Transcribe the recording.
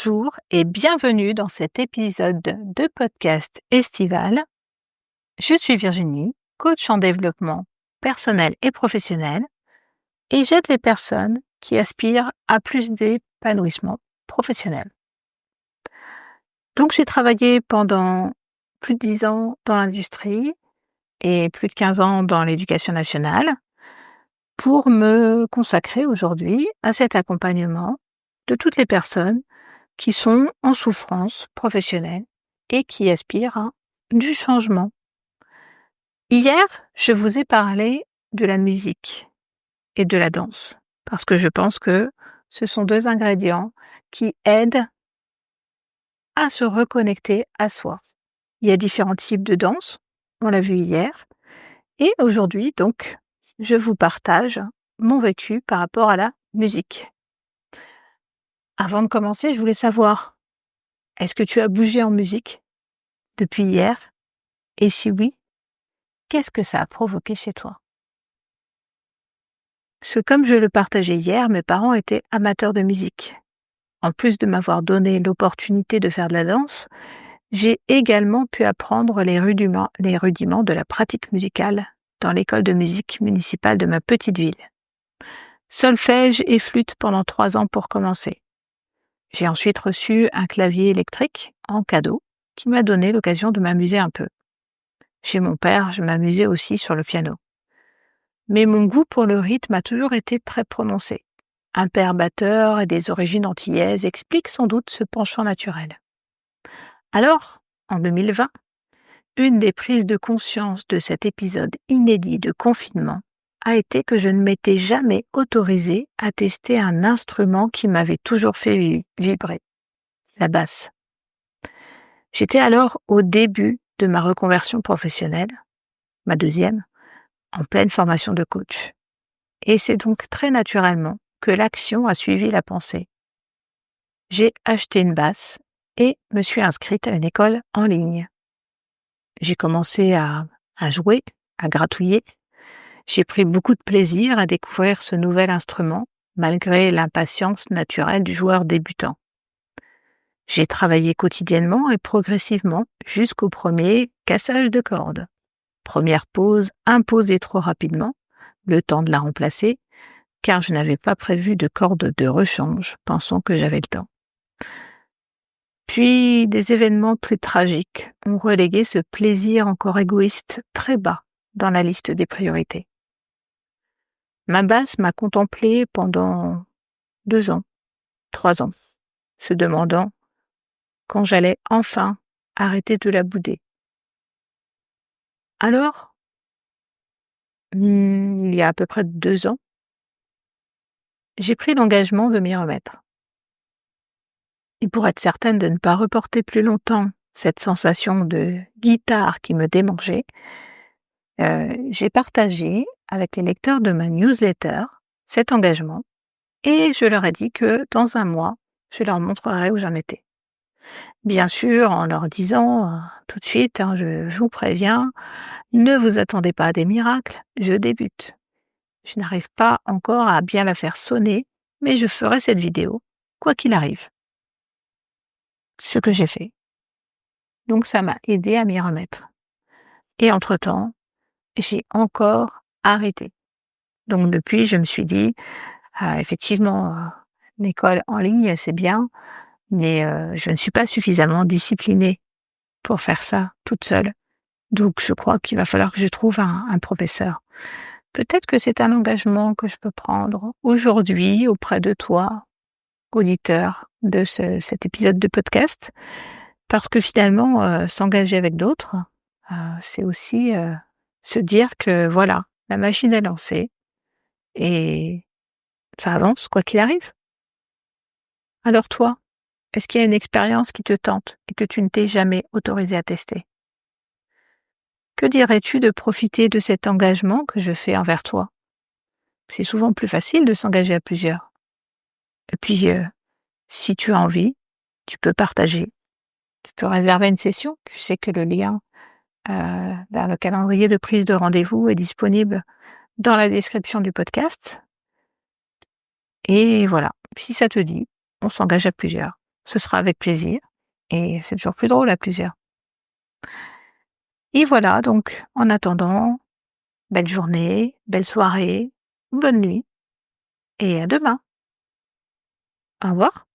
Bonjour et bienvenue dans cet épisode de podcast estival. Je suis Virginie, coach en développement personnel et professionnel, et j'aide les personnes qui aspirent à plus d'épanouissement professionnel. Donc j'ai travaillé pendant plus de 10 ans dans l'industrie et plus de 15 ans dans l'éducation nationale pour me consacrer aujourd'hui à cet accompagnement de toutes les personnes qui sont en souffrance professionnelle et qui aspirent à du changement. Hier, je vous ai parlé de la musique et de la danse, parce que je pense que ce sont 2 ingrédients qui aident à se reconnecter à soi. Il y a différents types de danse, on l'a vu hier, et aujourd'hui donc, je vous partage mon vécu par rapport à la musique. Avant de commencer, je voulais savoir, est-ce que tu as bougé en musique depuis hier? Et si oui, qu'est-ce que ça a provoqué chez toi? Parce que comme je le partageais hier, mes parents étaient amateurs de musique. En plus de m'avoir donné l'opportunité de faire de la danse, j'ai également pu apprendre les rudiments de la pratique musicale dans l'école de musique municipale de ma petite ville. Solfège et flûte pendant 3 ans pour commencer. J'ai ensuite reçu un clavier électrique en cadeau qui m'a donné l'occasion de m'amuser un peu. Chez mon père, je m'amusais aussi sur le piano. Mais mon goût pour le rythme a toujours été très prononcé. Un père batteur et des origines antillaises expliquent sans doute ce penchant naturel. Alors, en 2020, une des prises de conscience de cet épisode inédit de confinement a été que je ne m'étais jamais autorisée à tester un instrument qui m'avait toujours fait vibrer, la basse. J'étais alors au début de ma reconversion professionnelle, ma deuxième, en pleine formation de coach. Et c'est donc très naturellement que l'action a suivi la pensée. J'ai acheté une basse et me suis inscrite à une école en ligne. J'ai commencé à jouer, à gratouiller. J'ai pris beaucoup de plaisir à découvrir ce nouvel instrument, malgré l'impatience naturelle du joueur débutant. J'ai travaillé quotidiennement et progressivement jusqu'au premier cassage de cordes. Première pause imposée trop rapidement, le temps de la remplacer, car je n'avais pas prévu de corde de rechange, pensant que j'avais le temps. Puis des événements plus tragiques ont relégué ce plaisir encore égoïste très bas dans la liste des priorités. Ma basse m'a contemplée pendant 2 ans, 3 ans, se demandant quand j'allais enfin arrêter de la bouder. Alors, il y a à peu près 2 ans, j'ai pris l'engagement de m'y remettre. Et pour être certaine de ne pas reporter plus longtemps cette sensation de guitare qui me démangeait, j'ai partagé avec les lecteurs de ma newsletter cet engagement et je leur ai dit que dans un mois, je leur montrerai où j'en étais. Bien sûr, en leur disant tout de suite, je vous préviens, ne vous attendez pas à des miracles, je débute. Je n'arrive pas encore à bien la faire sonner, mais je ferai cette vidéo, quoi qu'il arrive. Ce que j'ai fait. Donc ça m'a aidé à m'y remettre. Et entre-temps, j'ai encore arrêté. Donc depuis, je me suis dit, effectivement, l'école en ligne, c'est bien, mais je ne suis pas suffisamment disciplinée pour faire ça toute seule. Donc je crois qu'il va falloir que je trouve un professeur. Peut-être que c'est un engagement que je peux prendre aujourd'hui auprès de toi, auditeur de cet épisode de podcast, parce que finalement, s'engager avec d'autres, c'est aussi se dire que voilà, la machine est lancée et ça avance quoi qu'il arrive. Alors toi, est-ce qu'il y a une expérience qui te tente et que tu ne t'es jamais autorisé à tester? Que dirais-tu de profiter de cet engagement que je fais envers toi? C'est souvent plus facile de s'engager à plusieurs. Et puis, si tu as envie, tu peux partager. Tu peux réserver une session. Tu sais que le lien vers le calendrier de prise de rendez-vous est disponible dans la description du podcast. Et voilà, si ça te dit, on s'engage à plusieurs. ce sera avec plaisir et c'est toujours plus drôle à plusieurs. Et voilà, donc en attendant, belle journée, belle soirée, bonne nuit et à demain. Au revoir.